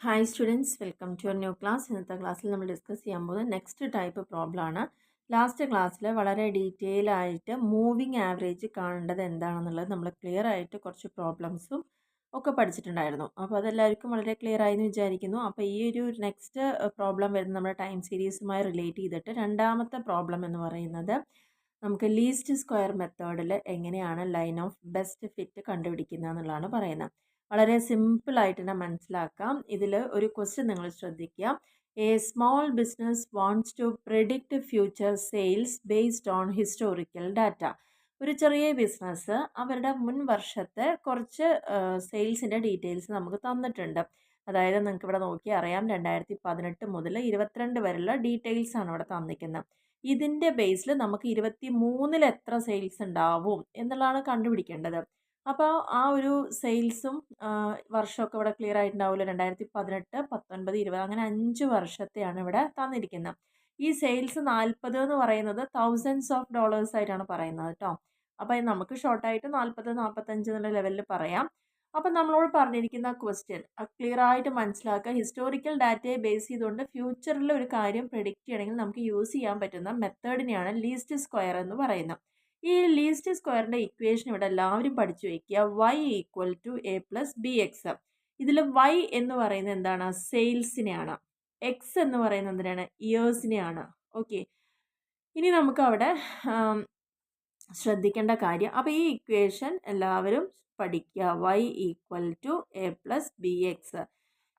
Hi students, welcome to your new class. ഇന്നത്തെ ക്ലാസ്സിൽ നമ്മൾ ഡിസ്കസ് ചെയ്യാൻ പോകുന്നത് നെക്സ്റ്റ് ടൈപ്പ് പ്രോബ്ലം ആണ്. ലാസ്റ്റ് ക്ലാസ്സിൽ വളരെ ഡീറ്റെയിൽ ആയിട്ട് മൂവിങ് ആവറേജ് കാണേണ്ടത് എന്താണെന്നുള്ളത് നമ്മൾ ക്ലിയർ ആയിട്ട് കുറച്ച് പ്രോബ്ലംസും ഒക്കെ പഠിച്ചിട്ടുണ്ടായിരുന്നു. അപ്പോൾ അതെല്ലാവർക്കും വളരെ ക്ലിയർ ആയെന്ന് വിചാരിക്കുന്നു. അപ്പോൾ ഈ ഒരു നെക്സ്റ്റ് പ്രോബ്ലം വരുന്നത് നമ്മുടെ ടൈം സീരീസുമായി റിലേറ്റ് ചെയ്തിട്ട് രണ്ടാമത്തെ പ്രോബ്ലം എന്ന് പറയുന്നത് നമുക്ക് ലീസ്റ്റ് സ്ക്വയർ മെത്തേഡിൽ എങ്ങനെയാണ് ലൈൻ ഓഫ് ബെസ്റ്റ് ഫിറ്റ് കണ്ടുപിടിക്കുക എന്നുള്ളതാണ് പറയുന്നത്. വളരെ സിമ്പിളായിട്ട് തന്നെ മനസ്സിലാക്കാം. ഇതിൽ ഒരു ക്വസ്റ്റ്യൻ നിങ്ങൾ ശ്രദ്ധിക്കുക. A small business wants to predict future sales based on historical data. ഒരു ചെറിയ ബിസിനസ് അവരുടെ മുൻ വർഷത്തെ കുറച്ച് സെയിൽസിൻ്റെ ഡീറ്റെയിൽസ് നമുക്ക് തന്നിട്ടുണ്ട്. അതായത് നിങ്ങൾക്ക് ഇവിടെ നോക്കിയാൽ അറിയാം, 2018 മുതൽ 22 വരെയുള്ള ഡീറ്റെയിൽസ് ആണ് ഇവിടെ തന്നിരിക്കുന്നത്. ഇതിൻ്റെ ബേസിൽ നമുക്ക് 23-ൽ എത്ര സെയിൽസ് ഉണ്ടാവും എന്നുള്ളതാണ് കണ്ടുപിടിക്കേണ്ടത്. അപ്പോൾ ആ ഒരു സെയിൽസും വർഷമൊക്കെ ഇവിടെ ക്ലിയർ ആയിട്ടുണ്ടാവില്ല. 2018, 19, 20 അങ്ങനെ 5 വർഷത്തെയാണ് ഇവിടെ തന്നിരിക്കുന്നത്. ഈ സെയിൽസ് 40 എന്ന് പറയുന്നത് തൗസൻഡ്സ് ഓഫ് ഡോളേഴ്സ് ആയിട്ടാണ് പറയുന്നത് കേട്ടോ. അപ്പോൾ നമുക്ക് ഷോർട്ടായിട്ട് 40, 45 എന്നുള്ള ലെവലിൽ പറയാം. അപ്പം നമ്മളോട് പറഞ്ഞിരിക്കുന്ന ക്വസ്റ്റ്യൻ ക്ലിയർ ആയിട്ട് മനസ്സിലാക്കുക. ഹിസ്റ്റോറിക്കൽ ഡാറ്റയെ ബേസ് ചെയ്തുകൊണ്ട് ഫ്യൂച്ചറിൽ ഒരു കാര്യം പ്രെഡിക്റ്റ് ചെയ്യണമെങ്കിൽ നമുക്ക് യൂസ് ചെയ്യാൻ പറ്റുന്ന മെത്തേഡിനെയാണ് ലീസ്റ്റ് സ്ക്വയർ എന്ന് പറയുന്നത്. ഈ ലീസ്റ്റ് സ്ക്വയറിൻ്റെ ഇക്വേഷൻ ഇവിടെ എല്ലാവരും പഠിച്ചു വയ്ക്കുക. y equal to a plus B x. ഇതിൽ y എന്ന് പറയുന്നത് എന്താണ്? സെയിൽസിനെയാണ്. എക്സ് എന്ന് പറയുന്നത് എന്തിനാണ്? ഇയേഴ്സിനെയാണ്. ഓക്കെ, ഇനി നമുക്ക് അവിടെ ശ്രദ്ധിക്കേണ്ട കാര്യം, അപ്പോൾ ഈ ഇക്വേഷൻ എല്ലാവരും പഠിക്കുക. y equal to a plus B x.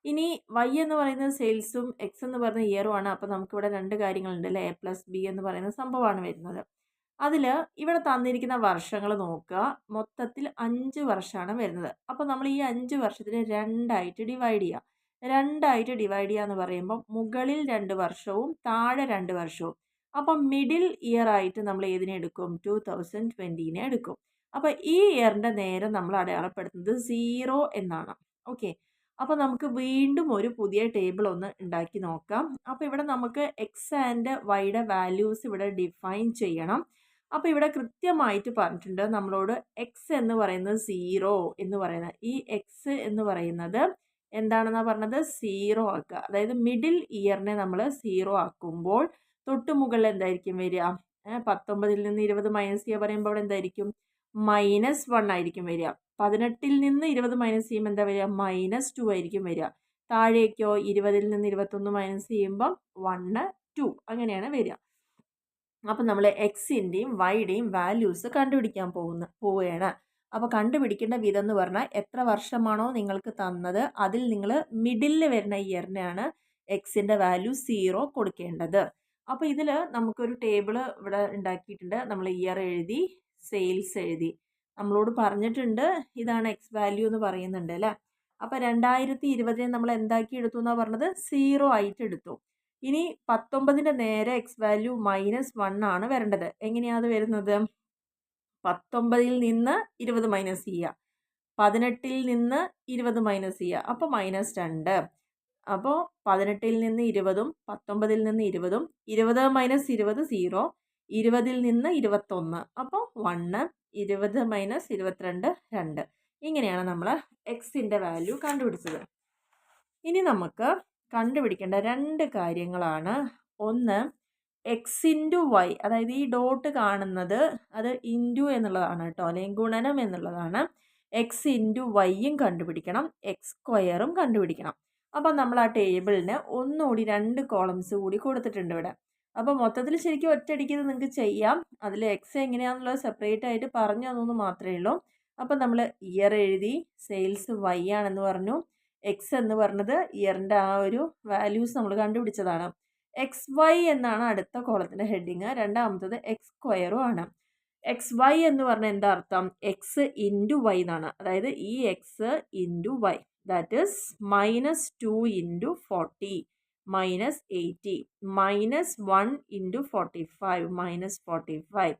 ഇനി y എന്ന് പറയുന്നത് സെയിൽസും എക്സ് എന്ന് പറയുന്ന ഇയറുമാണ്. അപ്പോൾ നമുക്കിവിടെ രണ്ട് കാര്യങ്ങളുണ്ട് അല്ലേ? a പ്ലസ് ബി എന്ന് പറയുന്ന സംഭവമാണ് വരുന്നത്. അതിൽ ഇവിടെ തന്നിരിക്കുന്ന വർഷങ്ങൾ നോക്കുക. മൊത്തത്തിൽ 5 വർഷമാണ് വരുന്നത്. അപ്പോൾ നമ്മൾ ഈ 5 വർഷത്തിന് രണ്ടായിട്ട് ഡിവൈഡ് ചെയ്യുക. എന്ന് പറയുമ്പോൾ മുകളിൽ 2 വർഷവും താഴെ 2 വർഷവും. അപ്പം മിഡിൽ ഇയർ ആയിട്ട് നമ്മൾ ഏതിനെ എടുക്കും? 2020 എടുക്കും. അപ്പോൾ ഈ ഇയറിൻ്റെ നേരെ നമ്മൾ അടയാളപ്പെടുത്തുന്നത് 0 എന്നാണ്. ഓക്കെ, അപ്പോൾ നമുക്ക് വീണ്ടും ഒരു പുതിയ ടേബിൾ ഒന്ന് ഉണ്ടാക്കി നോക്കാം. അപ്പോൾ ഇവിടെ നമുക്ക് എക്സ് ആൻഡ് വൈയുടെ വാല്യൂസ് ഇവിടെ ഡിഫൈൻ ചെയ്യണം. അപ്പോൾ ഇവിടെ കൃത്യമായിട്ട് പറഞ്ഞിട്ടുണ്ട് നമ്മളോട് എക്സ് എന്ന് പറയുന്നത് 0 എന്ന് പറയുന്നത്. ഈ എക്സ് എന്ന് പറയുന്നത് എന്താണെന്നാണ് പറഞ്ഞത്? 0 ആക്കുക. അതായത് മിഡിൽ ഇയറിനെ നമ്മൾ 0 ആക്കുമ്പോൾ തൊട്ട് മുകളിൽ എന്തായിരിക്കും വരിക? 19-ൽ നിന്ന് 20 മൈനസ് ചെയ്യുക പറയുമ്പോൾ അവിടെ എന്തായിരിക്കും? -1 ആയിരിക്കും വരിക. 18-ൽ നിന്ന് 20 മൈനസ് ചെയ്യുമ്പോൾ എന്താ വരിക? -2 ആയിരിക്കും വരിക. താഴേക്കോ 20-ൽ നിന്ന് 21 മൈനസ് ചെയ്യുമ്പം 1, 2 അങ്ങനെയാണ് വരിക. അപ്പം നമ്മൾ എക്സിൻ്റെയും വൈയുടെയും വാല്യൂസ് കണ്ടുപിടിക്കാൻ പോവുകയാണ്. അപ്പോൾ കണ്ടുപിടിക്കേണ്ട വിധം എന്ന് പറഞ്ഞാൽ എത്ര വർഷമാണോ നിങ്ങൾക്ക് തന്നത് അതിൽ നിങ്ങൾ മിഡിലിൽ വരുന്ന ഇയറിനാണ് എക്സിൻ്റെ വാല്യൂ 0 കൊടുക്കേണ്ടത്. അപ്പോൾ ഇതിൽ നമുക്കൊരു ടേബിൾ ഇവിടെ ഉണ്ടാക്കിയിട്ടുണ്ട്. നമ്മൾ ഇയർ എഴുതി, സെയിൽസ് എഴുതി. നമ്മളോട് പറഞ്ഞിട്ടുണ്ട് ഇതാണ് എക്സ് വാല്യൂ എന്ന് പറയുന്നുണ്ട് അല്ലേ? അപ്പോൾ 2020 നമ്മൾ എന്താക്കി എടുത്തു എന്നാണ് പറഞ്ഞത്? 0 ആയിട്ട് എടുത്തു. ഇനി 19-ൻ്റെ നേരെ എക്സ് വാല്യൂ -1 ആണ് വരേണ്ടത്. എങ്ങനെയാണ് അത് വരുന്നത്? 19-ൽ നിന്ന് 20 മൈനസ് ചെയ്യുക, 18-ൽ നിന്ന് 20 മൈനസ് ചെയ്യുക, അപ്പോൾ -2. അപ്പോൾ 18-ൽ നിന്ന് 20-ഉം 19-ൽ നിന്ന് 20-ഉം 20 മൈനസ് 20 0, 20-ൽ നിന്ന് 21 അപ്പോൾ 1, 20 മൈനസ് 22 2. ഇങ്ങനെയാണ് നമ്മൾ എക്സിൻ്റെ വാല്യൂ കണ്ടുപിടിച്ചത്. ഇനി നമുക്ക് കണ്ടുപിടിക്കേണ്ട രണ്ട് കാര്യങ്ങളാണ്. ഒന്ന് എക്സ് ഇൻറ്റു വൈ, അതായത് ഈ ഡോട്ട് കാണുന്നത് അത് ഇൻറ്റു എന്നുള്ളതാണ് കേട്ടോ, അല്ലെങ്കിൽ ഗുണനം എന്നുള്ളതാണ്. എക്സ് ഇൻറ്റു വൈയും കണ്ടുപിടിക്കണം, എക്സ് സ്ക്വയറും കണ്ടുപിടിക്കണം. അപ്പം നമ്മൾ ആ ടേബിളിന് ഒന്നുകൂടി 2 കോളംസ് കൂടി കൊടുത്തിട്ടുണ്ട് ഇവിടെ. അപ്പോൾ മൊത്തത്തിൽ ശരിക്കും ഒറ്റയടിക്ക് ഇത് നിങ്ങൾക്ക് ചെയ്യാം. അതിൽ എക്സ് എങ്ങനെയാണെന്നുള്ളത് സെപ്പറേറ്റ് ആയിട്ട് പറഞ്ഞു തന്നു മാത്രമേ ഉള്ളൂ. അപ്പം നമ്മൾ ഇയർ എഴുതി, സെയിൽസ് വൈ ആണെന്ന് പറഞ്ഞു, എക്സ് എന്ന് പറഞ്ഞത് ഇയറിൻ്റെ ആ ഒരു വാല്യൂസ് നമ്മൾ കണ്ടുപിടിച്ചതാണ്. എക്സ് വൈ എന്നാണ് അടുത്ത കോളത്തിൻ്റെ ഹെഡിങ്. രണ്ടാമത്തത് എക്സ് സ്ക്വയറും ആണ്. എക്സ് വൈ എന്ന് പറഞ്ഞാൽ എന്താ അർത്ഥം? എക്സ് ഇൻറ്റു വൈ എന്നാണ്. അതായത് ഈ x into y, that is -2 into 40 -80, -1 into 45 -45,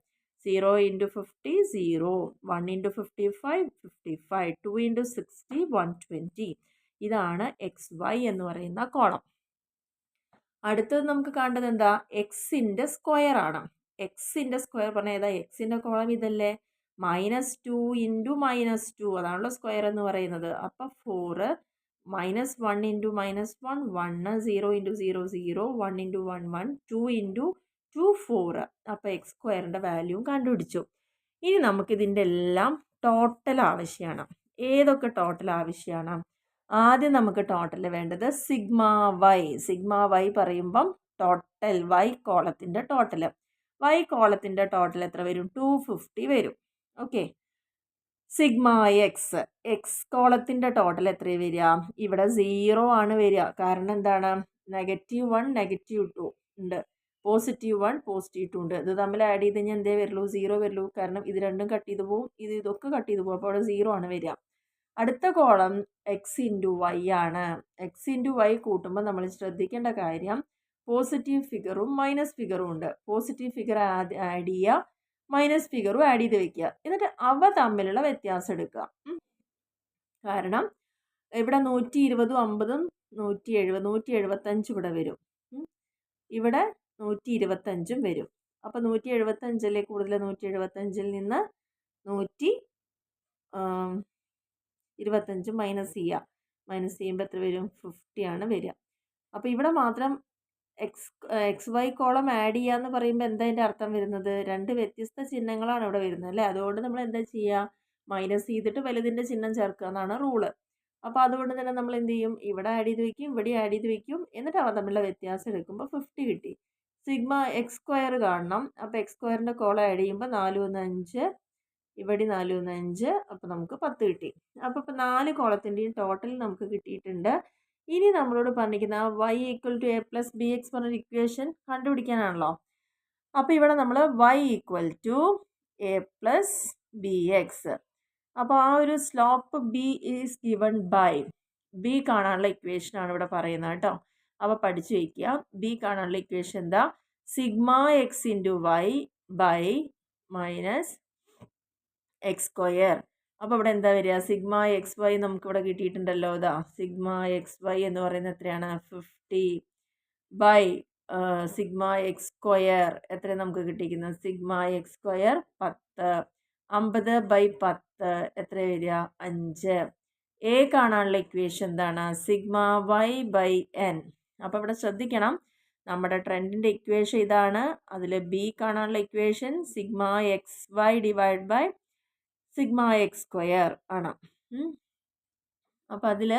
0 into 50 0, 1 into 55 55, 2 into 60 120. ഇതാണ് എക്സ് വൈ എന്ന് പറയുന്ന കോളം. അടുത്തത് നമുക്ക് കാണേണ്ടത് എന്താ? എക്സിൻ്റെ സ്ക്വയർ ആണ്. എക്സിൻ്റെ സ്ക്വയർ പറഞ്ഞാൽ ഏതാ? എക്സിൻ്റെ കോളം ഇതല്ലേ? -2 ഇൻറ്റു -2, അതാണല്ലോ സ്ക്വയർ എന്ന് പറയുന്നത്. അപ്പോൾ 4 -1 ഇൻറ്റു -1 1 0 ഇൻറ്റു 0 0 1 ഇൻറ്റു 1 1 2 ഇൻറ്റു 2 4. അപ്പോൾ എക്സ് സ്ക്വയറിൻ്റെ വാല്യൂ കണ്ടുപിടിച്ചു. ഇനി നമുക്കിതിൻ്റെ എല്ലാം ടോട്ടൽ ആവശ്യമാണ്. ഏതൊക്കെ ടോട്ടൽ ആവശ്യമാണ്? ആദ്യം നമുക്ക് ടോട്ടൽ വേണ്ടത് സിഗ്മ വൈ പറയുമ്പം ടോട്ടൽ വൈ കോളത്തിൻ്റെ ടോട്ടൽ. വൈ കോളത്തിൻ്റെ ടോട്ടൽ എത്ര വരും? 250 വരും. ഓക്കെ. സിഗ്മ എക്സ് കോളത്തിൻ്റെ ടോട്ടൽ എത്ര വരിക? ഇവിടെ 0 ആണ് വരിക. കാരണം എന്താണ്? -1 -2 ഉണ്ട്, +1 +2 ഉണ്ട്. ഇത് തമ്മിൽ ആഡ് ചെയ്ത് കഴിഞ്ഞാൽ എന്തേ വരുള്ളൂ? 0 വരുള്ളൂ. കാരണം ഇത് രണ്ടും കട്ട് ചെയ്ത് പോവും, ഇതൊക്കെ കട്ട് ചെയ്ത് പോകും. അപ്പോൾ അവിടെ 0 ആണ് വരിക. അടുത്ത കോളം എക്സ് ഇൻറ്റു വൈ ആണ്. എക്സ് ഇൻറ്റു വൈ കൂട്ടുമ്പോൾ നമ്മൾ ശ്രദ്ധിക്കേണ്ട കാര്യം പോസിറ്റീവ് ഫിഗറും മൈനസ് ഫിഗറും ഉണ്ട്. പോസിറ്റീവ് ഫിഗർ ആഡ് ചെയ്യുക, മൈനസ് ഫിഗറും ആഡ് ചെയ്ത് വെക്കുക. എന്നിട്ട് അവ തമ്മിലുള്ള വ്യത്യാസം എടുക്കുക. കാരണം ഇവിടെ 120 50 170 175 ഇവിടെ വരും. ഇവിടെ 125 വരും. അപ്പോൾ 175 കൂടുതൽ 175 നിന്ന് 125 മൈനസ് ചെയ്യുക. മൈനസ് ചെയ്യുമ്പോൾ എത്ര വരും? 50 ആണ് വരിക. അപ്പോൾ ഇവിടെ മാത്രം എക്സ് വൈ കോളം ആഡ് ചെയ്യുക എന്ന് പറയുമ്പോൾ എന്താ അതിൻ്റെ അർത്ഥം വരുന്നത്? രണ്ട് വ്യത്യസ്ത ചിഹ്നങ്ങളാണ് ഇവിടെ വരുന്നത് അല്ലേ? അതുകൊണ്ട് നമ്മൾ എന്താ ചെയ്യുക? മൈനസ് ചെയ്തിട്ട് വലുതിൻ്റെ ചിഹ്നം ചേർക്കുക എന്നാണ് റൂള്. അപ്പോൾ അതുകൊണ്ട് തന്നെ നമ്മൾ എന്ത് ചെയ്യും? ഇവിടെ ആഡ് ചെയ്ത് വയ്ക്കും, ഇവിടെ ആഡ് ചെയ്ത് വയ്ക്കും. എന്നിട്ട് അവ തമ്മിലുള്ള വ്യത്യാസം എടുക്കുമ്പോൾ 50 കിട്ടി. സിഗ്മ എക്സ് സ്ക്വയർ കാണണം. അപ്പോൾ എക്സ് സ്ക്വയറിൻ്റെ കോളം ആഡ് ചെയ്യുമ്പോൾ 4 1 5, ഇവിടെ 4 1 5, അപ്പോൾ നമുക്ക് 10 കിട്ടി. അപ്പോൾ 4 കോളത്തിൻ്റെയും ടോട്ടൽ നമുക്ക് കിട്ടിയിട്ടുണ്ട്. ഇനി നമ്മളോട് പറഞ്ഞിരിക്കുന്ന y = a + bx പറഞ്ഞൊരു ഇക്വേഷൻ കണ്ടുപിടിക്കാനാണല്ലോ. അപ്പോൾ ഇവിടെ നമ്മൾ y = a + bx. അപ്പോൾ ആ ഒരു slope b is given by b കാണാനുള്ള ഇക്വേഷനാണ് ഇവിടെ പറയുന്നത് കേട്ടോ. അപ്പോൾ പഠിച്ചു വയ്ക്കുക. b കാണാനുള്ള ഇക്വേഷൻ എന്താ? Sigma x into y by -x². അപ്പോൾ ഇവിടെ എന്താ വരിക? സിഗ്മ എക്സ് വൈ നമുക്കിവിടെ കിട്ടിയിട്ടുണ്ടല്ലോ. ഇതാ സിഗ്മ എക്സ് വൈ എന്ന് പറയുന്നത് എത്രയാണ്? 50 ബൈ സിഗ്മ x² എത്രയാണ് നമുക്ക് കിട്ടിയിരിക്കുന്നത്? Sigma x² 10. 50 ബൈ 10 എത്ര വരിക? 5. എ കാണാനുള്ള ഇക്വേഷൻ എന്താണ്? Sigma y by n. അപ്പോൾ ഇവിടെ ശ്രദ്ധിക്കണം, നമ്മുടെ ട്രെൻഡിൻ്റെ ഇക്വേഷൻ ഇതാണ്. അതിൽ ബി കാണാനുള്ള equation sigma x y divide by sigma x² ആണ്. അപ്പോൾ അതിൽ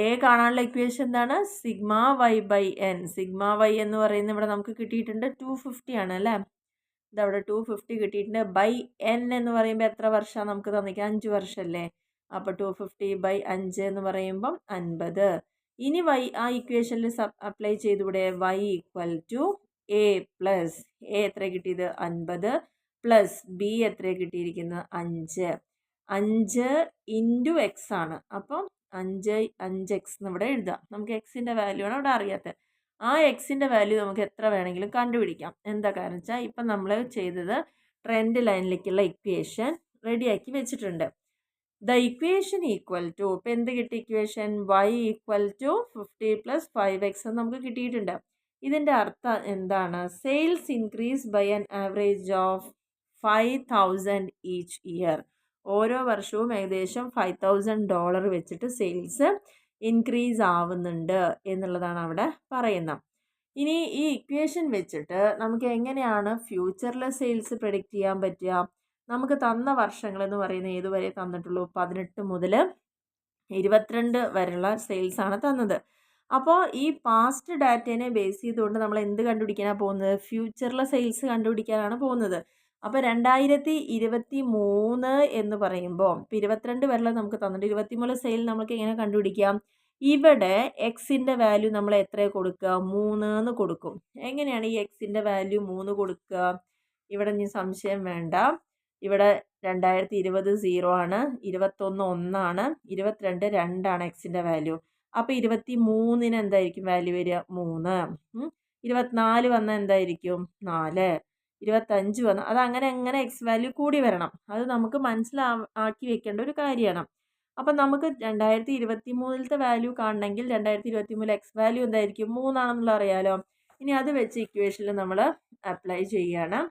എ കാണാനുള്ള ഇക്വേഷൻ എന്താണ്? Sigma y by n. Sigma y എന്ന് പറയുന്നത് ഇവിടെ നമുക്ക് കിട്ടിയിട്ടുണ്ട് 250 ആണ് അല്ലേ? ഇതവിടെ 250 കിട്ടിയിട്ടുണ്ട്. ബൈ n എന്ന് പറയുമ്പോൾ എത്ര വർഷമാണ് നമുക്ക് തന്നിരിക്കുക? 5 വർഷമല്ലേ? അപ്പോൾ 250 ബൈ 5 എന്ന് പറയുമ്പം 50. ഇനി വൈ ആ ഇക്വേഷനിൽ അപ്ലൈ ചെയ്തുകൂടെ? y = a + a എത്ര കിട്ടിയത്? 50 പ്ലസ് ബി എത്ര കിട്ടിയിരിക്കുന്നത്? 5. 5 ഇൻറ്റു എക്സ് ആണ്. അപ്പം 5x എന്ന് ഇവിടെ എഴുതാം. നമുക്ക് എക്സിൻ്റെ വാല്യൂ ആണ് ഇവിടെ അറിയാത്തത്. ആ എക്സിൻ്റെ വാല്യൂ നമുക്ക് എത്ര വേണമെങ്കിലും കണ്ടുപിടിക്കാം. എന്താ കാരണം വെച്ചാൽ ഇപ്പം നമ്മൾ ചെയ്തത് ട്രെൻഡ് ലൈനിലേക്കുള്ള ഇക്വേഷൻ റെഡിയാക്കി വെച്ചിട്ടുണ്ട്. ദ ഇക്വേഷൻ ഈക്വൽ ടു, ഇപ്പം എന്ത് കിട്ടി ഇക്വേഷൻ? y = 50 + 5x എന്ന് നമുക്ക് കിട്ടിയിട്ടുണ്ട്. ഇതിൻ്റെ അർത്ഥം എന്താണ്? Sales increase by an average of 5000 each year. ഓരോ വർഷവും ഏകദേശം $5000 വെച്ചിട്ട് സെയിൽസ് ഇൻക്രീസ് ആവുന്നുണ്ട് എന്നുള്ളതാണ് അവിടെ പറയുന്നത്. ഇനി ഈ ഇക്വേഷൻ വെച്ചിട്ട് നമുക്ക് എങ്ങനെയാണ് ഫ്യൂച്ചറിലെ സെയിൽസ് പ്രെഡിക്റ്റ് ചെയ്യാൻ പറ്റുക? നമുക്ക് തന്ന വർഷങ്ങളെന്ന് പറയുന്നത് ഏതുവരെ തന്നിട്ടുള്ളൂ? 18 മുതൽ 22 വരെയുള്ള സെയിൽസ് ആണ് തന്നത്. അപ്പോൾ ഈ പാസ്റ്റ് ഡാറ്റേനെ ബേസ് ചെയ്തുകൊണ്ട് നമ്മൾ എന്ത് കണ്ടുപിടിക്കാനാണ് പോകുന്നത്? ഫ്യൂച്ചറിലെ സെയിൽസ് കണ്ടുപിടിക്കാനാണ് പോകുന്നത്. അപ്പോൾ 2023 എന്ന് പറയുമ്പോൾ ഇപ്പോൾ 22 വരെയുള്ള നമുക്ക് തന്നിട്ട് 23 സെയിൽ നമുക്ക് എങ്ങനെ കണ്ടുപിടിക്കാം? ഇവിടെ എക്സിൻ്റെ വാല്യൂ നമ്മൾ എത്ര കൊടുക്കുക? 3 എന്ന് കൊടുക്കും. എങ്ങനെയാണ് ഈ എക്സിൻ്റെ വാല്യൂ 3 കൊടുക്കുക? ഇവിടെ ഇനി സംശയം വേണ്ട. ഇവിടെ 2020 0 ആണ്, 21 1 ആണ്, 22 2 ആണ് എക്സിൻ്റെ വാല്യൂ. അപ്പോൾ 23-ന് എന്തായിരിക്കും വാല്യൂ വരിക? 3. 24 വന്നാൽ എന്തായിരിക്കും? 4. 25 വന്നാൽ അതങ്ങനെ എങ്ങനെ എക്സ് വാല്യൂ കൂടി വരണം. അത് നമുക്ക് മനസ്സിലാക്കി വെക്കേണ്ട ഒരു കാര്യമാണ്. അപ്പം നമുക്ക് 2023-ത്തെ വാല്യൂ കാണണമെങ്കിൽ 2023 എക്സ് വാല്യൂ എന്തായിരിക്കും? 3 ആണെന്നുള്ള അറിയാലോ. ഇനി അത് വെച്ച് ഇക്വേഷനിൽ നമ്മൾ അപ്ലൈ ചെയ്യുകയാണ്.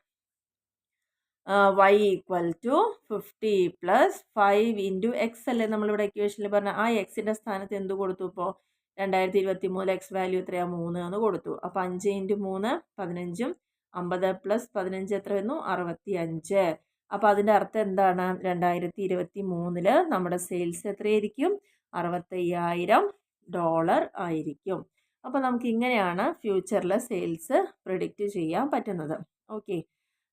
Y equal to 50 plus 5 into x അല്ലേ നമ്മളിവിടെ ഇക്വേഷനിൽ പറഞ്ഞ ആ എക്സിൻ്റെ സ്ഥാനത്ത് എന്ത് കൊടുത്തു ഇപ്പോൾ 2023 എക്സ് വാല്യൂ എത്രയാണ് 3 എന്ന് കൊടുത്തു. അപ്പോൾ 5 ഇൻറ്റു 3 15 50 പ്ലസ് 15 എത്ര വരുന്നു 65. അപ്പോൾ അതിൻ്റെ അർത്ഥം എന്താണ് 2023 നമ്മുടെ സെയിൽസ് എത്രയായിരിക്കും $65,000 ആയിരിക്കും. അപ്പോൾ നമുക്ക് ഇങ്ങനെയാണ് ഫ്യൂച്ചറിലെ സെയിൽസ് പ്രിഡിക്റ്റ് ചെയ്യാൻ പറ്റുന്നത്. ഓക്കെ,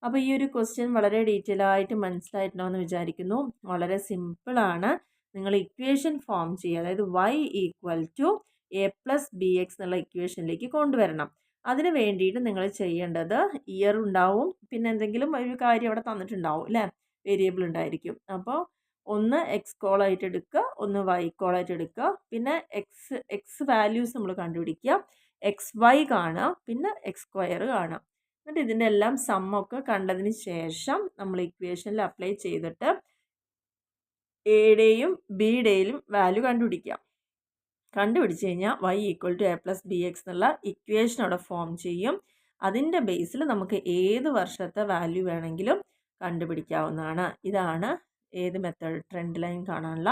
അപ്പോൾ ഈ ഒരു ക്വസ്റ്റ്യൻ വളരെ ഡീറ്റെയിൽ ആയിട്ട് മനസ്സിലായിട്ടുണ്ടാവുമെന്ന് വിചാരിക്കുന്നു. വളരെ സിമ്പിളാണ്. നിങ്ങൾ ഇക്വേഷൻ ഫോം ചെയ്യുക, അതായത് y equal to a plus B x എന്നുള്ള ഇക്വേഷനിലേക്ക് കൊണ്ടുവരണം. അതിന് വേണ്ടിയിട്ട് നിങ്ങൾ ചെയ്യേണ്ടത് ഇയർ ഉണ്ടാവും, പിന്നെ എന്തെങ്കിലും ഒരു കാര്യം അവിടെ തന്നിട്ടുണ്ടാവും അല്ലേ, വേരിയബിൾ ഉണ്ടായിരിക്കും. അപ്പോൾ ഒന്ന് എക്സ് കോളായിട്ട് എടുക്കുക, ഒന്ന് വൈ കോളായിട്ട് എടുക്കുക, പിന്നെ എക്സ് വാല്യൂസ് നമ്മൾ കണ്ടുപിടിക്കുക, എക്സ് വൈ കാണുക, പിന്നെ എക്സ് സ്ക്വയർ കാണുക. എന്നിട്ട് ഇതിൻ്റെ എല്ലാം സമ്മൊക്കെ കണ്ടതിന് ശേഷം നമ്മൾ ഇക്വേഷനിൽ അപ്ലൈ ചെയ്തിട്ട് എയുടെയും ബിയുടെയും വാല്യൂ കണ്ടുപിടിക്കാം. കണ്ടുപിടിച്ച് കഴിഞ്ഞാൽ y equal to a plus B x എന്നുള്ള ഇക്വേഷൻ അവിടെ ഫോം ചെയ്യും. അതിൻ്റെ ബേസിൽ നമുക്ക് ഏത് വർഷത്തെ വാല്യൂ വേണമെങ്കിലും കണ്ടുപിടിക്കാവുന്നതാണ്. ഇതാണ് ഏത് മെത്തേഡ്, ട്രെൻഡ് ലൈൻ കാണാനുള്ള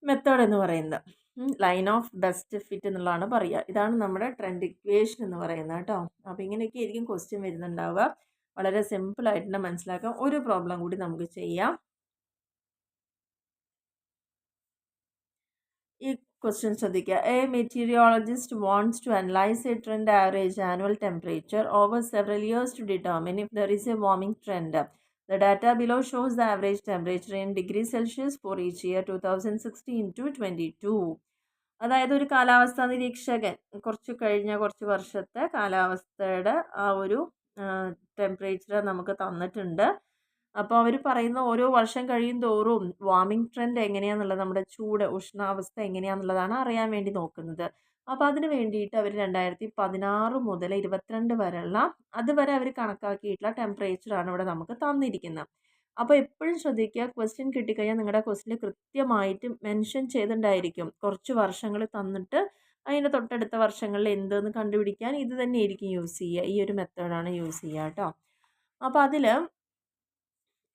മെത്തേഡ് എന്ന് പറയുന്നത്. ലൈൻ ഓഫ് ബെസ്റ്റ് ഫിറ്റ് എന്നുള്ളതാണ് പറയുക. ഇതാണ് നമ്മുടെ ട്രെൻഡ് ഇക്വേഷൻ എന്ന് പറയുന്നത് കേട്ടോ. അപ്പോൾ ഇങ്ങനെയൊക്കെ ആയിരിക്കും ക്വസ്റ്റ്യൻ വരുന്നുണ്ടാവുക. വളരെ സിമ്പിളായിട്ട് മനസ്സിലാക്കാം. ഒരു പ്രോബ്ലം കൂടി നമുക്ക് ചെയ്യാം. ഈ ക്വസ്റ്റ്യൻ ശ്രദ്ധിക്കുക. A meteorologist wants to analyse a trend average annual temperature over several years to determine if there is a warming trend. The data below shows the average temperature in degrees Celsius for each year 2016 to 22. അതായത് ഒരു കാലാവസ്ഥാ നിരീക്ഷകൻ കുറച്ച് വർഷത്തെ കാലാവസ്ഥയുടെ ആ ഒരു temperature നമുക്ക് തന്നിട്ടുണ്ട്. അപ്പോൾ അവർ പറയുന്ന ഓരോ വർഷം കഴിയും തോറും വാർമിംഗ് ട്രെൻഡ് എങ്ങനെയാണെന്നുള്ളത്, നമ്മുടെ ഉഷ്ണാവസ്ഥ എങ്ങനെയാണെന്നുള്ളതാണ് അറിയാൻ വേണ്ടി നോക്കുന്നത്. അപ്പോൾ അതിന് വേണ്ടിയിട്ട് അവർ 2016 മുതൽ 22 വരെയുള്ള അതുവരെ അവർ കണക്കാക്കിയിട്ടുള്ള ടെമ്പറേച്ചറാണ് ഇവിടെ നമുക്ക് തന്നിരിക്കുന്നത്. അപ്പോൾ എപ്പോഴും ശ്രദ്ധിക്കുക, ക്വസ്റ്റ്യൻ കിട്ടിക്കഴിഞ്ഞാൽ നിങ്ങളുടെ ക്വസ്റ്റ്യൻ കൃത്യമായിട്ട് മെൻഷൻ ചെയ്തിട്ടുണ്ടായിരിക്കും. കുറച്ച് വർഷങ്ങൾ തന്നിട്ട് അതിൻ്റെ തൊട്ടടുത്ത വർഷങ്ങളിൽ എന്തെന്ന് കണ്ടുപിടിക്കാൻ ഇത് തന്നെയായിരിക്കും യൂസ് ചെയ്യുക. ഈ ഒരു മെത്തേഡാണ് യൂസ് ചെയ്യുക കേട്ടോ. അപ്പോൾ അതിൽ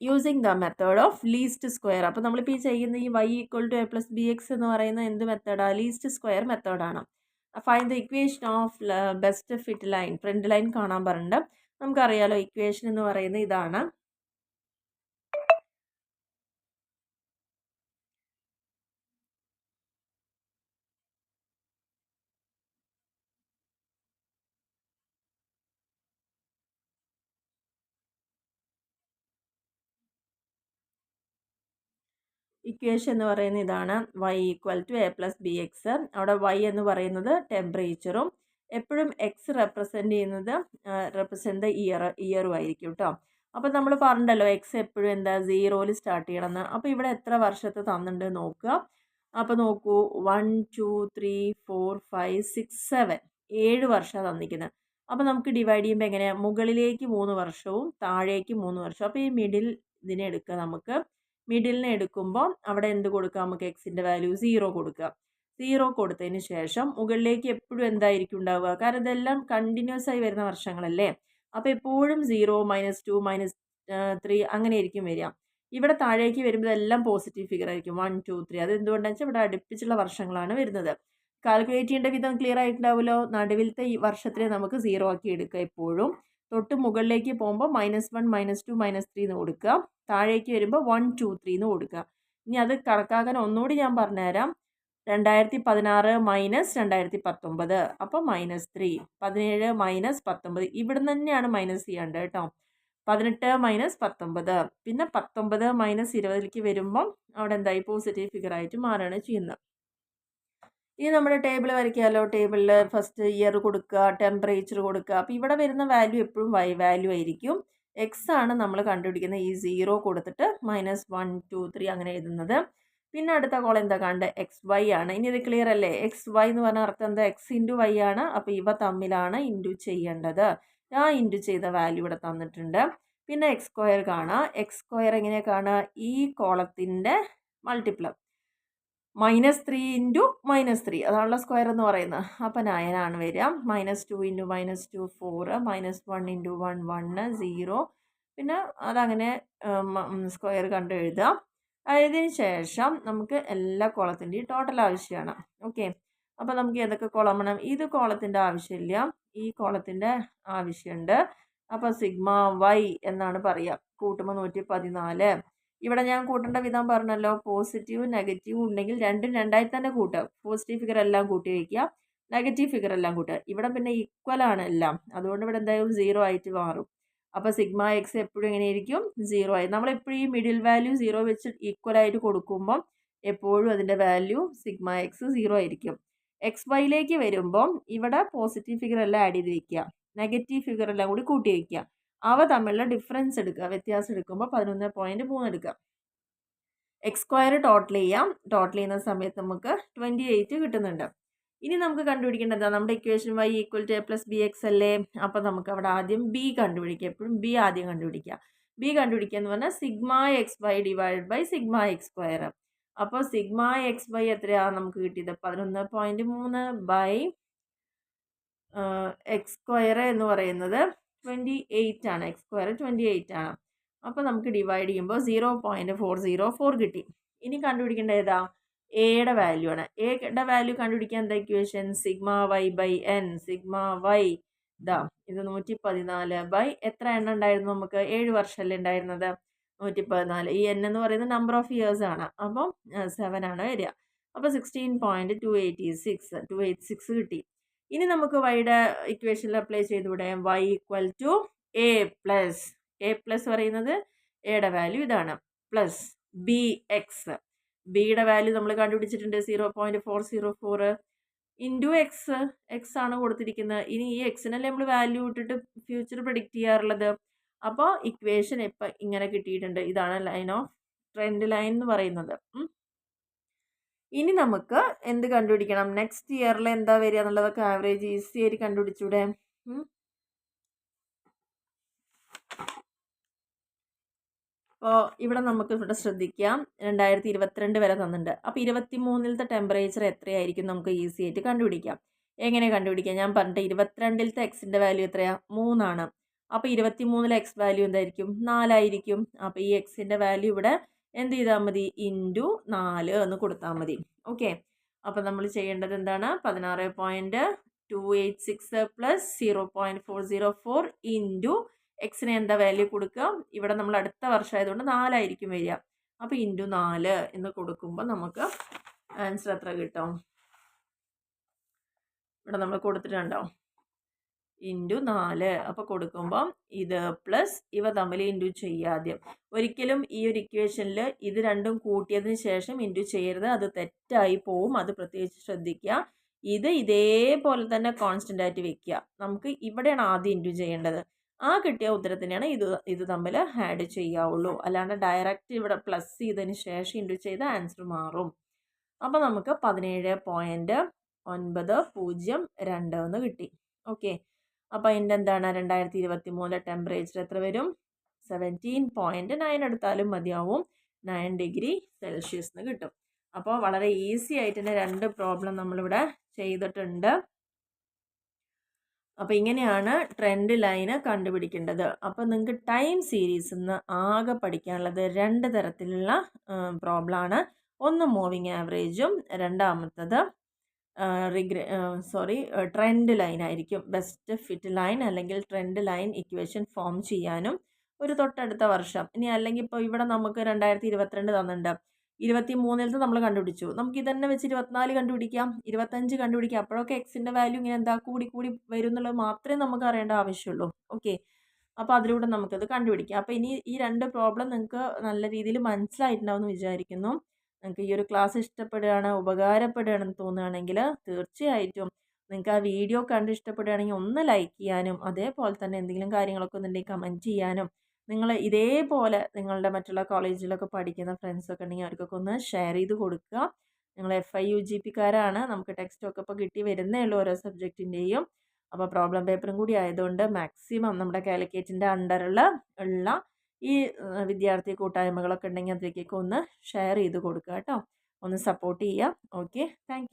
using the method of least square. അപ്പോൾ നമ്മളിപ്പോൾ ഈ ചെയ്യുന്ന ഈ y equal to a plus B എക്സ് എന്ന് പറയുന്ന എന്ത് മെത്തേഡാണ്? ലീസ്റ്റ് സ്ക്വയർ മെത്തേഡാണ്. Find the equation of best fit line. Trend line കാണാൻ പറഞ്ഞിട്ട് നമുക്കറിയാലോ ഇക്വേഷൻ എന്ന് പറയുന്നത് ഇതാണ്. ഇക്വേഷൻ എന്ന് പറയുന്നത് ഇതാണ്. y equal to a plus B x. അവിടെ y എന്ന് പറയുന്നത് ടെമ്പറേച്ചറും എപ്പോഴും എക്സ് റെപ്രസെൻ്റ് ഇയറും ആയിരിക്കും കേട്ടോ. അപ്പോൾ നമ്മൾ പറഞ്ഞല്ലോ എക്സ് എപ്പോഴും എന്താ 0യിൽ സ്റ്റാർട്ട് ചെയ്യണമെന്ന്. അപ്പോൾ ഇവിടെ എത്ര വർഷത്തെ തന്നിട്ടുണ്ട് നോക്കുക. അപ്പോൾ നോക്കൂ 1 2 3 4 5 6 7 7 വർഷമാണ് തന്നിരിക്കുന്നത്. അപ്പോൾ നമുക്ക് ഡിവൈഡ് ചെയ്യുമ്പോൾ എങ്ങനെയാണ്? മുകളിലേക്ക് 3 വർഷവും താഴേക്ക് 3 വർഷവും. അപ്പോൾ ഈ മിഡിൽ ഇതിനെ എടുക്കുക. നമുക്ക് മിഡിലിനെ എടുക്കുമ്പോൾ അവിടെ എന്ത് കൊടുക്കുക? നമുക്ക് എക്സിൻ്റെ വാല്യൂ 0 കൊടുക്കുക. 0 കൊടുത്തതിന് ശേഷം മുകളിലേക്ക് എപ്പോഴും എന്തായിരിക്കും ഉണ്ടാവുക? കാരണം ഇതെല്ലാം കണ്ടിന്യൂസ് ആയി വരുന്ന വർഷങ്ങളല്ലേ. അപ്പോൾ എപ്പോഴും 0 -2 -3 അങ്ങനെ ആയിരിക്കും വരിക. ഇവിടെ താഴേക്ക് വരുമ്പോൾ എല്ലാം പോസിറ്റീവ് ഫിഗർ ആയിരിക്കും 1 2 3. അത് എന്തുകൊണ്ടാണെന്ന് വെച്ചാൽ ഇവിടെ അടുപ്പിച്ചുള്ള വർഷങ്ങളാണ് വരുന്നത്. കാൽക്കുലേറ്റ് ചെയ്യേണ്ട വിധം ക്ലിയർ ആയിട്ടുണ്ടാവുമല്ലോ. നടുവിലത്തെ ഈ വർഷത്തിനെ നമുക്ക് 0 ആക്കി എടുക്കുക. എപ്പോഴും തൊട്ട് മുകളിലേക്ക് പോകുമ്പോൾ -1 -2 -3 എന്ന് കൊടുക്കുക. താഴേക്ക് വരുമ്പോൾ 1 2 3 എന്ന് കൊടുക്കുക. ഇനി അത് കണക്കാക്കാൻ ഒന്നുകൂടി ഞാൻ പറഞ്ഞുതരാം. 2016 മൈനസ് 2019 അപ്പോൾ -3. 17 -19 ഇവിടെ നിന്ന് തന്നെയാണ് മൈനസ് ചെയ്യേണ്ടത് കേട്ടോ. 18 -19 പിന്നെ 19 -20ലേക്ക് വരുമ്പം അവിടെ എന്തായി? പോസിറ്റീവ് ഫിഗർ ആയിട്ട് മാറുകയാണ് ചെയ്യുന്നത്. ഇനി നമ്മുടെ ടേബിൾ വരയ്ക്കാമല്ലോ. ടേബിളിൽ ഫസ്റ്റ് ഇയർ കൊടുക്കുക, ടെമ്പറേച്ചർ കൊടുക്കുക. അപ്പോൾ ഇവിടെ വരുന്ന വാല്യൂ എപ്പോഴും y വാല്യൂ ആയിരിക്കും. എക്സ് ആണ് നമ്മൾ കണ്ടുപിടിക്കുന്നത്. ഈ 0 കൊടുത്തിട്ട് -1 2 3 അങ്ങനെ എഴുതുന്നത്. പിന്നെ അടുത്ത കോളം എന്താ കണ്ട്? എക്സ് വൈ ആണ്. ഇനി ഇത് ക്ലിയർ അല്ലേ? എക്സ് വൈ എന്ന് പറഞ്ഞ അർത്ഥം എന്താ? എക്സ് ഇൻറ്റു വൈ ആണ്. അപ്പോൾ ഇവ തമ്മിലാണ് ഇൻറ്റു ചെയ്യേണ്ടത്. ആ ഇൻറ്റു ചെയ്ത വാല്യൂ ഇവിടെ തന്നിട്ടുണ്ട്. പിന്നെ എക്സ് സ്ക്വയർ കാണാം. എക്സ് സ്ക്വയർ എങ്ങനെ കാണുക? ഈ കോളത്തിൻ്റെ മൾട്ടിപ്ലം -3 ഇൻറ്റു -3 അതാണല്ലോ സ്ക്വയർ എന്ന് പറയുന്നത്. അപ്പോൾ 9 ആണ് വരിക. -2 ഇൻറ്റു -2 4 -1 ഇൻറ്റു 1 1 0 പിന്നെ അതങ്ങനെ സ്ക്വയർ കണ്ട് എഴുതുക. അതിന് ശേഷം നമുക്ക് എല്ലാ കോളത്തിൻ്റെയും ടോട്ടൽ ആവശ്യമാണ്. ഓക്കെ, അപ്പോൾ നമുക്ക് ഏതൊക്കെ കോളം വേണം? ഇത് കോളത്തിൻ്റെ ആവശ്യമില്ല, ഈ കോളത്തിൻ്റെ ആവശ്യമുണ്ട്. അപ്പോൾ സിഗ്മ വൈ എന്നാണ് പറയുക. കൂട്ടുമ്പോൾ 114. ഇവിടെ ഞാൻ കൂട്ടേണ്ട വിധം പറഞ്ഞല്ലോ, പോസിറ്റീവും നെഗറ്റീവും ഉണ്ടെങ്കിൽ രണ്ടും രണ്ടായി തന്നെ കൂട്ടുക. പോസിറ്റീവ് ഫിഗർ എല്ലാം കൂട്ടി വയ്ക്കുക, നെഗറ്റീവ് ഫിഗർ എല്ലാം കൂട്ടുക. ഇവിടെ പിന്നെ ഈക്വൽ ആണ് എല്ലാം, അതുകൊണ്ട് ഇവിടെ എന്തായാലും 0 ആയിട്ട് മാറും. അപ്പോൾ സിഗ്മ എക്സ് എപ്പോഴും എങ്ങനെയായിരിക്കും? 0 ആയി. നമ്മളെപ്പോഴും ഈ മിഡിൽ വാല്യൂ 0 വെച്ച് ഈക്വൽ ആയിട്ട് കൊടുക്കുമ്പം എപ്പോഴും അതിൻ്റെ വാല്യൂ സിഗ്മ എക്സ് 0 ആയിരിക്കും. എക്സ് വൈയിലേക്ക് വരുമ്പം ഇവിടെ പോസിറ്റീവ് ഫിഗർ എല്ലാം ആഡ് ചെയ്ത് വയ്ക്കുക, നെഗറ്റീവ് ഫിഗർ എല്ലാം കൂടി കൂട്ടി വയ്ക്കുക. അവ തമ്മിലുള്ള ഡിഫറൻസ് എടുക്കുക, വ്യത്യാസം എടുക്കുമ്പോൾ 11.3 എടുക്കുക. എക്സ് സ്ക്വയർ ടോട്ടൽ ചെയ്യാം. ടോട്ടൽ ചെയ്യുന്ന സമയത്ത് നമുക്ക് 28 കിട്ടുന്നുണ്ട്. ഇനി നമുക്ക് കണ്ടുപിടിക്കേണ്ടത് നമ്മുടെ equation y equal to a plus B x അല്ലേ. അപ്പോൾ നമുക്ക് അവിടെ ആദ്യം b കണ്ടുപിടിക്കുക. എപ്പോഴും b ആദ്യം കണ്ടുപിടിക്കുക. b കണ്ടുപിടിക്കുക എന്ന് പറഞ്ഞാൽ sigma x y divide by sigma x square. അപ്പോൾ സിഗ്മ എക്സ് വൈ എത്രയാണ് നമുക്ക് കിട്ടിയത്? 11.3 ബൈ എക്സ് സ്ക്വയർ എന്ന് പറയുന്നത് 28 ആണ്. എക്സ് സ്ക്വയർ 28 ആണ്. അപ്പോൾ നമുക്ക് ഡിവൈഡ് ചെയ്യുമ്പോൾ 0.404 കിട്ടി. ഇനി കണ്ടുപിടിക്കേണ്ട ഏതാ? എയുടെ വാല്യൂ ആണ്. എയുടെ വാല്യൂ കണ്ടുപിടിക്കാൻ എന്താ equation? Sigma y by n. Sigma y ഇതാ, ഇത് 114 ബൈ എത്ര എണ്ണം ഉണ്ടായിരുന്നു നമുക്ക്? 7 വർഷമല്ലേ ഉണ്ടായിരുന്നത്? 114. ഈ എൻ എന്ന് പറയുന്നത് നമ്പർ ഓഫ് ഇയേഴ്സ് ആണ്. അപ്പം 7 ആണ് വരിക. അപ്പോൾ 16.286 കിട്ടി. ഇനി നമുക്ക് വൈയുടെ ഇക്വേഷനിൽ അപ്ലൈ ചെയ്തുകൂടെ? y equal to a plus പറയുന്നത് എയുടെ വാല്യൂ ഇതാണ്, പ്ലസ് ബി എക്സ്. ബിയുടെ വാല്യൂ നമ്മൾ കണ്ടുപിടിച്ചിട്ടുണ്ട് 0.404 ഇൻറ്റു എക്സ് ആണ് കൊടുത്തിരിക്കുന്നത്. ഇനി ഈ എക്സിനല്ലേ നമ്മൾ വാല്യൂ ഇട്ടിട്ട് ഫ്യൂച്ചർ പ്രെഡിക്റ്റ് ചെയ്യാറുള്ളത്. അപ്പോൾ ഇക്വേഷൻ ഇപ്പം ഇങ്ങനെ കിട്ടിയിട്ടുണ്ട്. ഇതാണ് ലൈൻ ഓഫ് ട്രെൻഡ് ലൈൻ എന്ന് പറയുന്നത്. ഇനി നമുക്ക് എന്ത് കണ്ടുപിടിക്കണം? നെക്സ്റ്റ് ഇയറിൽ എന്താ വരിക എന്നുള്ളതൊക്കെ ആവറേജ് ഈസി ആയിട്ട് കണ്ടുപിടിച്ചൂടെ? അപ്പോൾ ഇവിടെ നമുക്ക് ഇവിടെ ശ്രദ്ധിക്കാം, 2022 വരെ തന്നിട്ടുണ്ട്. അപ്പോൾ 23-ലത്തെ ടെമ്പറേച്ചർ എത്രയായിരിക്കും നമുക്ക് ഈസി ആയിട്ട് കണ്ടുപിടിക്കാം. എങ്ങനെ കണ്ടുപിടിക്കാം? ഞാൻ പറഞ്ഞിട്ട് 22-ലത്തെ എക്സിൻ്റെ വാല്യൂ എത്രയാണ്? 3 ആണ്. അപ്പോൾ 23-ലെ എക്സ് വാല്യൂ എന്തായിരിക്കും? 4 ആയിരിക്കും. അപ്പോൾ ഈ എക്സിൻ്റെ വാല്യൂ ഇവിടെ എന്ത് ചെയ്താൽ മതി? ഇൻറ്റു 4 എന്ന് കൊടുത്താൽ മതി. ഓക്കെ, അപ്പോൾ നമ്മൾ ചെയ്യേണ്ടത് എന്താണ്? 16.286 പ്ലസ് 0.404 ഇൻറ്റു എക്സിന് എന്താ വാല്യൂ കൊടുക്കുക? ഇവിടെ നമ്മൾ അടുത്ത വർഷം ആയതുകൊണ്ട് 4 ആയിരിക്കും വരിക. അപ്പോൾ ഇൻറ്റു 4 എന്ന് കൊടുക്കുമ്പോൾ നമുക്ക് ആൻസർ എത്ര കിട്ടും? ഇവിടെ നമ്മൾ കൊടുത്തിട്ടുണ്ടോ? ഇൻറ്റു 4. അപ്പോൾ കൊടുക്കുമ്പം ഇത് പ്ലസ് ഇവ തമ്മിൽ ഇൻറ്റു ചെയ്യുക ആദ്യം. ഒരിക്കലും ഈ ഒരു ഇക്വേഷനിൽ ഇത് രണ്ടും കൂട്ടിയതിന് ശേഷം ഇൻറ്റു ചെയ്യരുത്, അത് തെറ്റായി പോവും. അത് പ്രത്യേകിച്ച് ശ്രദ്ധിക്കുക. ഇത് ഇതേപോലെ തന്നെ കോൺസ്റ്റൻ്റ് ആയിട്ട് വെക്കുക. നമുക്ക് ഇവിടെയാണ് ആദ്യം ഇൻറ്റു ചെയ്യേണ്ടത്. ആ കിട്ടിയ ഉത്തരത്തിനാണ് ഇത് തമ്മിൽ ആഡ് ചെയ്യാവുള്ളൂ. അല്ലാണ്ട് ഡയറക്റ്റ് ഇവിടെ പ്ലസ് ചെയ്തതിന് ശേഷം ഇൻറ്റു ചെയ്ത ആൻസർ മാറും. അപ്പോൾ നമുക്ക് 17.9002 എന്ന് കിട്ടി. ഓക്കെ, അപ്പോൾ അതിൻ്റെ എന്താണ്? 2023 ടെമ്പറേച്ചർ എത്ര വരും? 17.9 എടുത്താലും മതിയാവും. 9 ഡിഗ്രി സെൽഷ്യസ് എന്ന് കിട്ടും. അപ്പോൾ വളരെ ഈസി ആയിട്ട് തന്നെ 2 പ്രോബ്ലം നമ്മളിവിടെ ചെയ്തിട്ടുണ്ട്. അപ്പോൾ ഇങ്ങനെയാണ് ട്രെൻഡ് ലൈന് കണ്ടുപിടിക്കേണ്ടത്. അപ്പോൾ നിങ്ങൾക്ക് ടൈം സീരീസിൽ നിന്ന് ആകെ പഠിക്കാനുള്ളത് 2 തരത്തിലുള്ള പ്രോബ്ലമാണ്. ഒന്ന് മൂവിങ് ആവറേജും രണ്ടാമത്തത് ട്രെൻഡ് ലൈൻ ആയിരിക്കും. ബെസ്റ്റ് ഫിറ്റ് ലൈൻ അല്ലെങ്കിൽ ട്രെൻഡ് ലൈൻ ഇക്വേഷൻ ഫോം ചെയ്യാനും ഒരു തൊട്ടടുത്ത വർഷം. ഇനി അല്ലെങ്കിൽ ഇപ്പോൾ ഇവിടെ നമുക്ക് 2022 തന്നിട്ടുണ്ട്, 23-ലത്തെ നമ്മൾ കണ്ടുപിടിച്ചു. നമുക്ക് ഇതന്നെ വെച്ച് 24 കണ്ടുപിടിക്കാം, 25 കണ്ടുപിടിക്കാം. അപ്പോഴൊക്കെ എക്സിൻ്റെ വാല്യൂ ഇങ്ങനെ എന്താ കൂടി വരും എന്നുള്ളത് മാത്രമേ നമുക്ക് അറിയേണ്ട ആവശ്യമുള്ളൂ. ഓക്കെ, അപ്പോൾ അതിലൂടെ നമുക്കത് കണ്ടുപിടിക്കാം. അപ്പോൾ ഇനി ഈ 2 പ്രോബ്ലം നിങ്ങൾക്ക് നല്ല രീതിയിൽ മനസ്സിലായിട്ടുണ്ടാവും എന്ന് വിചാരിക്കുന്നു. നിങ്ങൾക്ക് ഈ ഒരു ക്ലാസ് ഇഷ്ടപ്പെടുകയാണ്, ഉപകാരപ്പെടുകയാണെന്ന് തോന്നുകയാണെങ്കിൽ തീർച്ചയായിട്ടും നിങ്ങൾക്ക് ആ വീഡിയോ കണ്ട് ഇഷ്ടപ്പെടുകയാണെങ്കിൽ ഒന്ന് ലൈക്ക് ചെയ്യാനും അതേപോലെ തന്നെ എന്തെങ്കിലും കാര്യങ്ങളൊക്കെ ഉണ്ടെങ്കിൽ കമൻറ്റ് ചെയ്യാനും നിങ്ങൾ ഇതേപോലെ നിങ്ങളുടെ മറ്റുള്ള കോളേജിലൊക്കെ പഠിക്കുന്ന ഫ്രണ്ട്സൊക്കെ ഉണ്ടെങ്കിൽ അവർക്കൊക്കെ ഒന്ന് ഷെയർ ചെയ്ത് കൊടുക്കുക. നിങ്ങൾ FIUGP-കാരാണ്, നമുക്ക് ടെക്സ്റ്റൊക്കെ ഇപ്പോൾ കിട്ടി വരുന്നേ ഉള്ളൂ ഓരോ സബ്ജക്റ്റിൻ്റെയും. അപ്പോൾ പ്രോബ്ലം പേപ്പറും കൂടി ആയതുകൊണ്ട് മാക്സിമം നമ്മുടെ കാലിക്കറ്റിൻ്റെ അണ്ടറുള്ള ഈ വിദ്യാർത്ഥി കൂട്ടായ്മകളൊക്കെ ഉണ്ടെങ്കിൽ അതിലേക്കൊക്കെ ഒന്ന് ഷെയർ ചെയ്ത് കൊടുക്കുക കേട്ടോ. ഒന്ന് സപ്പോർട്ട് ചെയ്യുക. Okay, thank